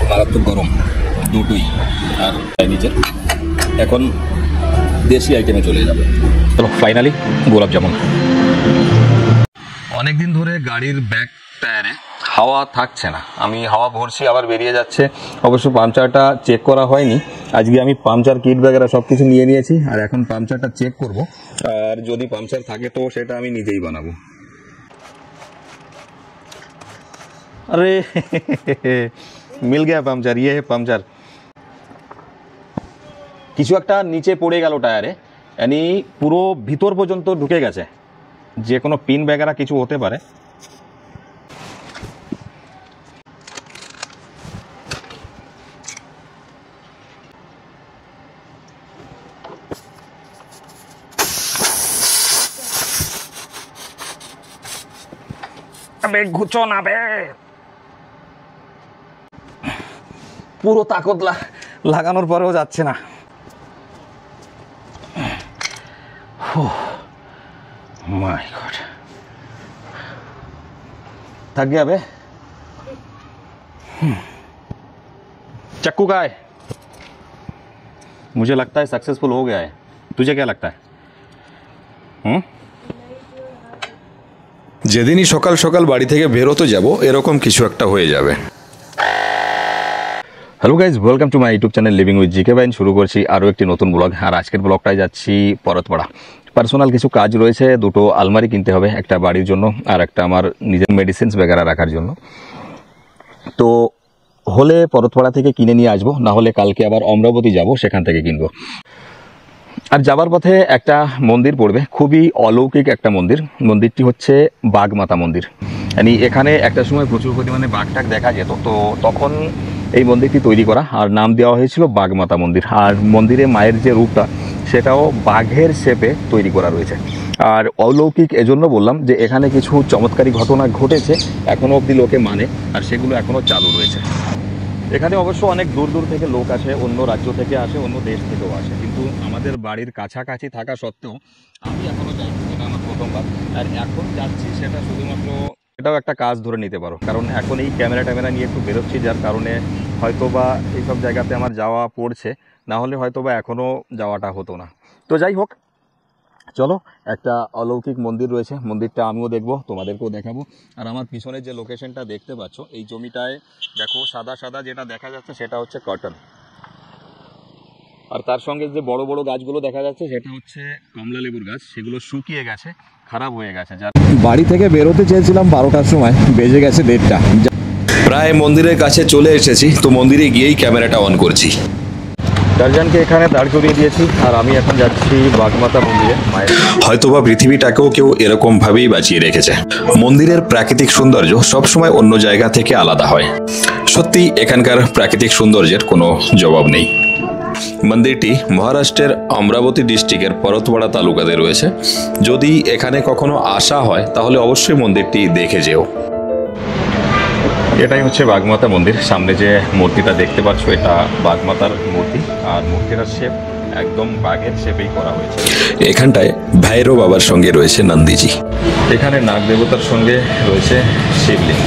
মারাত্মক গরম দুটোই। আর নিচে এখন দেশি আইটেমে চলে যাবে। চলো ফাইনালি গোলাপ জামুন। অনেকদিন ধরে গাড়ির ব্যাক টায়ারে হাওয়া থাকছে না, আমি হাওয়া ভরছি আবার বেরিয়ে যাচ্ছে। অবশ্য পাংচারটা চেক করা হয়নি, আজকে আমি পাংচার কিট বগেরা সব কিছু নিয়ে নিয়েছি আর এখন পাংচারটা চেক করব। আর যদি পাংচার থাকে তো সেটা আমি নিজেই বানাবো। আরে মিল গেয়া পাংচার, ইয়ে পাংচার। কিছু একটা নিচে পড়ে গেল টায়ারে, यानी পুরো ভিতর পর্যন্ত ঢুকে গেছে, যে কোনো পিন বগেরা কিছু হতে পারে। अबे घुचो ना बे, পুরো তাকত লাগানোর পরেও যাচ্ছে না। माय गॉड, थक गया बे। चक्कू का है, मुझे लगता है सक्सेसफुल हो गया है, तुझे क्या लगता है? যেদিনই সকাল সকাল বাড়ি থেকে বেরোতে যাব এরকম কিছু একটা হয়ে যাবে। Hello guys, welcome to my YouTube channel living with GK বাইন। শুরু করছি আরও একটি নতুন ব্লগ। আর আজকের ব্লগটায় যাচ্ছি পরতপাড়া। পার্সোনাল কিছু কাজ রয়েছে, দুটো আলমারি কিনতে হবে, একটা বাড়ির জন্য আর একটা আমার নিজের মেডিসিনস বেগারা রাখার জন্য। তো হলে পরতপাড়া থেকে কিনে নিয়ে আসবো, না হলে কালকে আবার অমরাবতী যাব, সেখান থেকে কিনবো। আর যাবার পথে একটা মন্দির পড়বে, খুবই অলৌকিক একটা মন্দির। মন্দিরটি হচ্ছে বাঘমাতা মন্দির। মানে এখানে একটা সময় প্রচুর পরিমাণে বাঘটাক দেখা যেত, তো তখন এই মন্দিরটি তৈরি করা আর নাম দেওয়া হয়েছিল বাঘমাতা মন্দির। আর মন্দিরে মায়ের যে রূপটা সেটাও বাঘের শেপে তৈরি করা রয়েছে। আর অলৌকিক এজন্য বললাম যে এখানে কিছু চমৎকারী ঘটনা ঘটেছে, এখনও অবধি লোকে মানে, আর সেগুলো এখনও চালু রয়েছে। এখানে অবশ্য অনেক দূর দূর থেকে লোক আসে, অন্য রাজ্য থেকে আসে, অন্য দেশ থেকেও আসে, কিন্তু আমাদের বাড়ির কাছাকাছি থাকা সত্ত্বেও আমি এখনও যাইনি, এটা আমার প্রথমবার। আর এখন যাচ্ছি সেটা শুধুমাত্র, এটাও একটা কাজ ধরে নিতে পারো, কারণ এখন এই ক্যামেরা নিয়ে একটু বেরোচ্ছি, যার কারণে হয়তোবা এইসব জায়গাতে আমার যাওয়া পড়ছে, না হলে হয়তোবা এখনও যাওয়াটা হতো না। তো যাই হোক, চলো, একটা অলৌকিক মন্দির রয়েছে, মন্দিরটা আমিও দেখবো, তোমাদেরকেও দেখাবো। আর আমার পিছনের যে লোকেশনটা দেখতে পাচ্ছ, এই জমিটায় দেখো সাদা সাদা যেটা দেখা যাচ্ছে সেটা হচ্ছে কটন, আর তার সঙ্গে যে বড় বড় গাছগুলো দেখা যাচ্ছে সেটা হচ্ছে কমলা লেবুর গাছ, সেগুলো শুকিয়ে গেছে, খারাপ হয়ে গেছে। যার বাড়ি থেকে বেরোতে চেয়েছিলাম 12টার সময়, বেজে গেছে 1:30টা। প্রায় মন্দিরের কাছে চলে এসেছি, তো মন্দিরে গিয়েই ক্যামেরাটা অন করছি। দার্জানকে এখানে দাঁড় করিয়ে দিয়েছি, আর আমি এখন যাচ্ছি বাঘমাতা মন্দিরে মায়ের। হয়তোবা পৃথিবীটাকেও কেউ এরকম ভাবেই বাঁচিয়ে রেখেছে। মন্দিরের প্রাকৃতিক সৌন্দর্য সবসময় অন্য জায়গা থেকে আলাদা হয়। সত্যি এখানকার প্রাকৃতিক সৌন্দর্যের কোনো জবাব নেই। মন্দিরটি মহারাষ্ট্রের অমরাবতী ডিস্ট্রিক্টের পরতপাড়া তালুকাতে রয়েছে। যদি এখানে কখনো আসা হয় তাহলে অবশ্যই মন্দিরটি দেখে যেও। এটাই হচ্ছে বাঘমাতা মন্দির। সামনে যে মূর্তিটা দেখতে পাচ্ছ এটা বাঘমাতার মূর্তি, আর মূর্তিটার শেপ একদম বাঘের শেপেই করা হয়েছে। এখানটায় ভৈরব বাবার সঙ্গে রয়েছে নন্দীজি। এখানে নাগ দেবতার সঙ্গে রয়েছে শিবলিঙ্গ।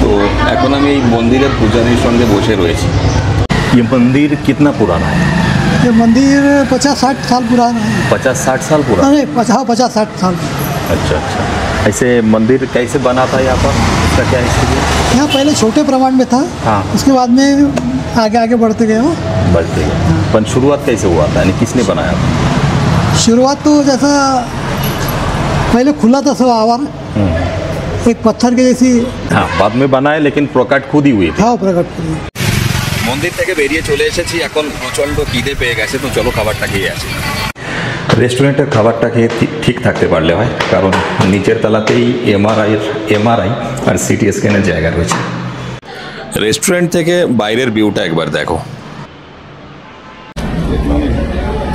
তো এখন আমি এই মন্দিরের পূজারীর সঙ্গে বসে রয়েছি। ये मंदिर कितना पुराना है? ये मंदिर 50-60 साल पुराना है। 50-60 साल पुराना? अरे 50-60 साल। अच्छा, ऐसे मंदिर कैसे बना था यहाँ पर, इसका क्या हिस्ट्री है? यहाँ पहले छोटे प्रमाण में था, हाँ, उसके बाद में आगे बढ़ते गए हो। बढ़ते गए। पर शुरुआत कैसे हुआ था, यानी किसने बनाया था? शुरुआत तो जैसा पहले खुला था सब आवर, एक पत्थर के जैसी। हाँ, बाद में बनाए, लेकिन प्रकट खुद ही हुई थी। हाँ, प्रकट हुई। মন্দির থেকে বেরিয়ে চলে এসেছি, এখন প্রচণ্ড খিদে পেয়ে গেছে, তো চলো খাবারটা খেয়ে আসি। রেস্টুরেন্টের খাবারটা খেয়ে ঠিক থাকতে পারলে হয়, কারণ নিচের তলাতেই এমআরআই আর সিটি স্ক্যানের জায়গা রয়েছে। রেস্টুরেন্ট থেকে বাইরের ভিউটা একবার দেখো।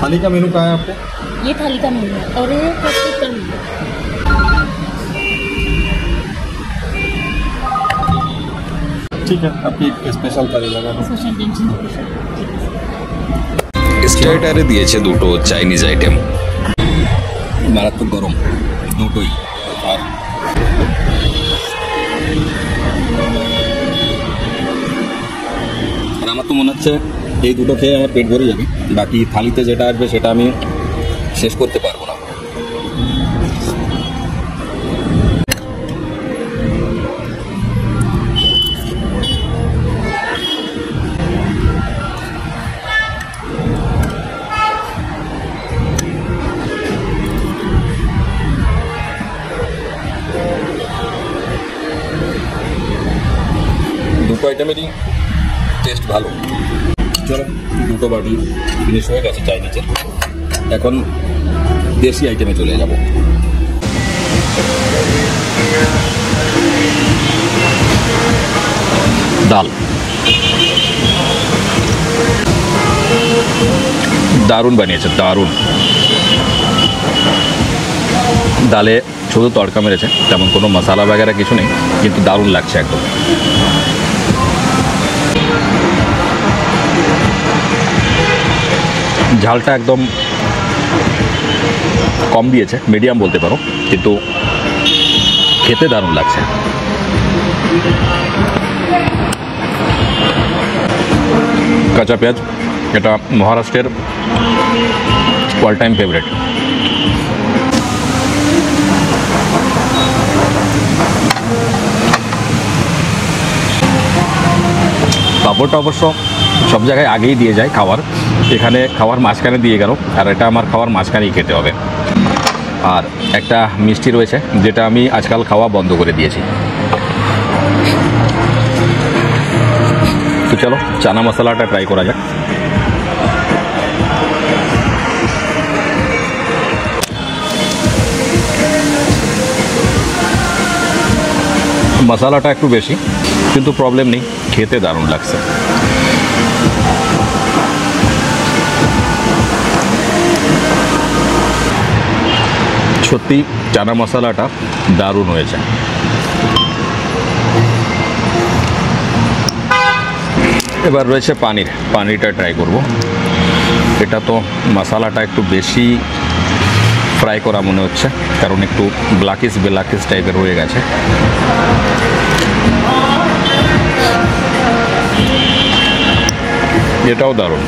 थाली का मेनू कहाँ है आपका? ये थाली का मेनू है और ये प्रस्तुत का मेनू है। ठीक है, आपकी स्पेशल थाली लगा दो। सोशल टेंशन স্টার্টারে দিয়েছে দুটো চাইনিজ আইটেম। মারাত্মক গরম দুটোই। আর তো মনে হচ্ছে এই দুটো খেয়ে আমার পেট ভরে যাবে, বাকি থালিতে যেটা আসবে সেটা আমি শেষ করতে পারবো না। দুটো আইটেমেরই টেস্ট ভালো। চলো, দুটো বাটি ফিনিশ হয়ে গেছে চাইনিজের, এখন দেশি আইটেমে চলে যাব। ডাল দারুণ বানিয়েছে, দারুণ। ডালে শুধু তড়কা মেরেছে, তেমন কোনো মশলা বাগেরা কিছু নেই, কিন্তু দারুণ লাগছে একদম। ঝালটা একদম কম দিয়েছে, মিডিয়াম বলতে পারো, কিন্তু খেতে দারুণ লাগছে। কাঁচা পেঁয়াজ, এটা মহারাষ্ট্রের অল টাইম ফেভারিট। পাঁপড়টা অবশ্য সব জায়গায় আগেই দিয়ে যায় খাওয়ার, এখানে খাওয়ার মাঝখানে দিয়ে গেল, আর এটা আমার খাওয়ার মাঝখানেই খেতে হবে। আর একটা মিষ্টি রয়েছে যেটা আমি আজকাল খাওয়া বন্ধ করে দিয়েছি। তো চলো চানা মশলাটা ট্রাই করা যাক। মশলাটা একটু বেশি, কিন্তু প্রবলেম নেই, খেতে দারুণ লাগছে। সত্যি চানা মশলাটা দারুণ হয়েছে। এবার রয়েছে পানিরটা ট্রাই করব। এটা তো মশলাটা একটু বেশি ফ্রাই করা মনে হচ্ছে, কারণ একটু ব্ল্যাকিশ টাইপের হয়ে গেছে। এটাও দারুণ।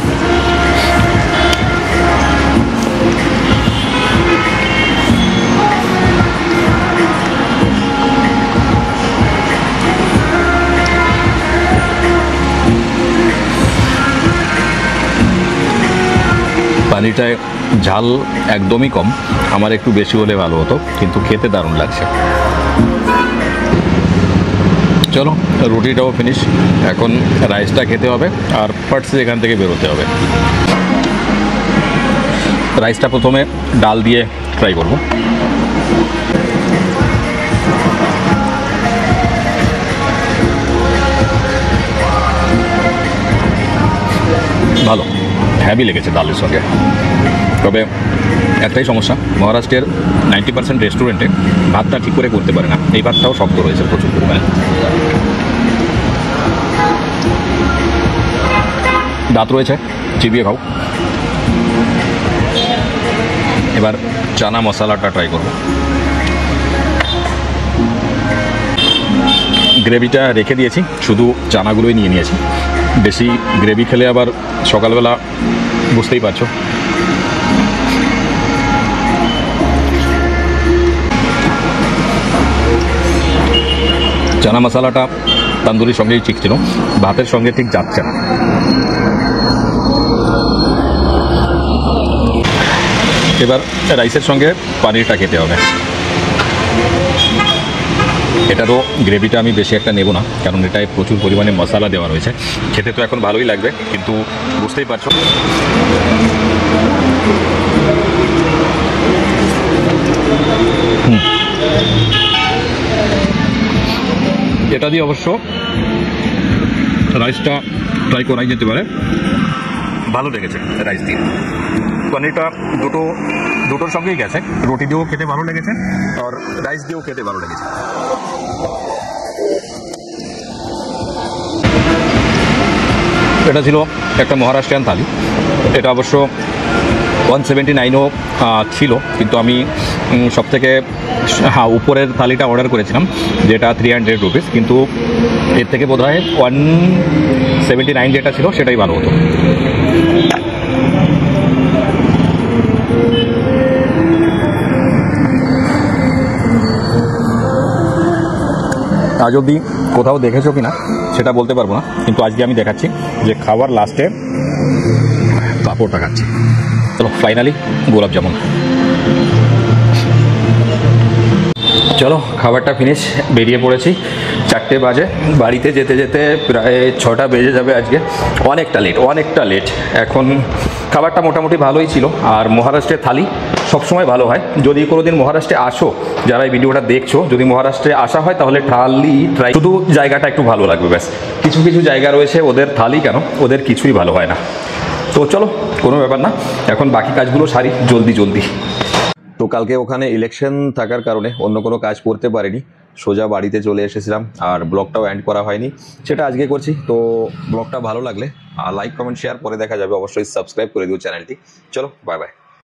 পানিটায় ঝাল একদমই কম, আমার একটু বেশি হলে ভালো হতো, কিন্তু খেতে দারুণ লাগছে। চলো রুটিটাও ফিনিশ, এখন রাইসটা খেতে হবে আর পার্টস এখান থেকে বেরোতে হবে। রাইসটা প্রথমে ডাল দিয়ে ট্রাই করব। ভালো, হ্যাভি লেগেছে ডালের সঙ্গে। তবে একটাই সমস্যা, মহারাষ্ট্রের 90% রেস্টুরেন্টে ভাতটা ঠিক করে করতে পারে না, এই ভাতটাও শক্ত রয়েছে প্রচুর পরিমাণে। দাঁত রয়েছে, চিবিয়ে খাও। এবার চানা মশলাটা ট্রাই করব। গ্রেভিটা রেখে দিয়েছি, শুধু চানাগুলোই নিয়ে নিয়েছি। বেশি গ্রেভি খেলে আবার সকালবেলা বুঝতেই পারছো। চানা মশলাটা তন্দুরির সঙ্গেই ঠিক ছিল, ভাতের সঙ্গে ঠিক যাচ্ছে না। এবার রাইসের সঙ্গে পানিরটা খেতে হবে। এটারও গ্রেভিটা আমি বেশি একটা নেব না, কারণ এটায় প্রচুর পরিমাণে মশলা দেওয়া রয়েছে। খেতে তো এখন ভালোই লাগবে, কিন্তু বুঝতেই পারছো এটা দিয়ে অবশ্য রাইসটা ট্রাই করাই যেতে পারে। ভালো লেগেছে রাইস দিয়ে। পনিরটা দুটোর সঙ্গেই গেছে, রুটি দিয়েও খেতে ভালো লেগেছে আর রাইস দিয়েও খেতে ভালো লেগেছে। এটা ছিল একটা মহারাষ্ট্রিয়ান থালি। এটা অবশ্য 179ও ছিল, কিন্তু আমি সবথেকে হ্যাঁ উপরের থালিটা অর্ডার করেছিলাম যেটা 300 রুপিস, কিন্তু এর থেকে বোধ হয় 179 যেটা ছিল সেটাই ভালো হতো। আজ অবধি কোথাও দেখেছো কিনা সেটা বলতে পারবো না, কিন্তু আজকে আমি দেখাচ্ছি যে খাবার লাস্টে পাঁপড়টা খাচ্ছি। চলো ফাইনালি গোলাপ জামুন। চলো খাবারটা ফিনিশ, বেরিয়ে পড়েছি। 4টে বাজে, বাড়িতে যেতে যেতে প্রায় 6টা বেজে যাবে আজকে। অনেকটা লেট। এখন খাবারটা মোটামুটি ভালোই ছিল, আর মহারাষ্ট্রের থালি সবসময় ভালো হয়। যদি কোনোদিন মহারাষ্ট্রে আসো, যারা এই ভিডিওটা দেখছো, যদি মহারাষ্ট্রে আসা হয় তাহলে থালি ট্রাই, শুধু জায়গাটা একটু ভালো লাগবে ব্যাস। কিছু কিছু জায়গা রয়েছে ওদের থালি কেন, ওদের কিছুই ভালো হয় না। তো চলো কোনো ব্যাপার না, এখন বাকি কাজগুলো সারি জলদি। তো কালকে ওখানে ইলেকশন থাকার কারণে অন্য কোনো কাজ করতে পারিনি, সোজা বাড়িতে চলে এসেছিলাম, আর ব্লগটাও এন্ড করা হয়নি, সেটা আজকে করছি। তো ব্লগটা ভালো লাগলে লাইক কমেন্ট শেয়ার পরে দেখা যাবে, অবশ্যই সাবস্ক্রাইব করে দিও চ্যানেলটি। চলো বাই বাই।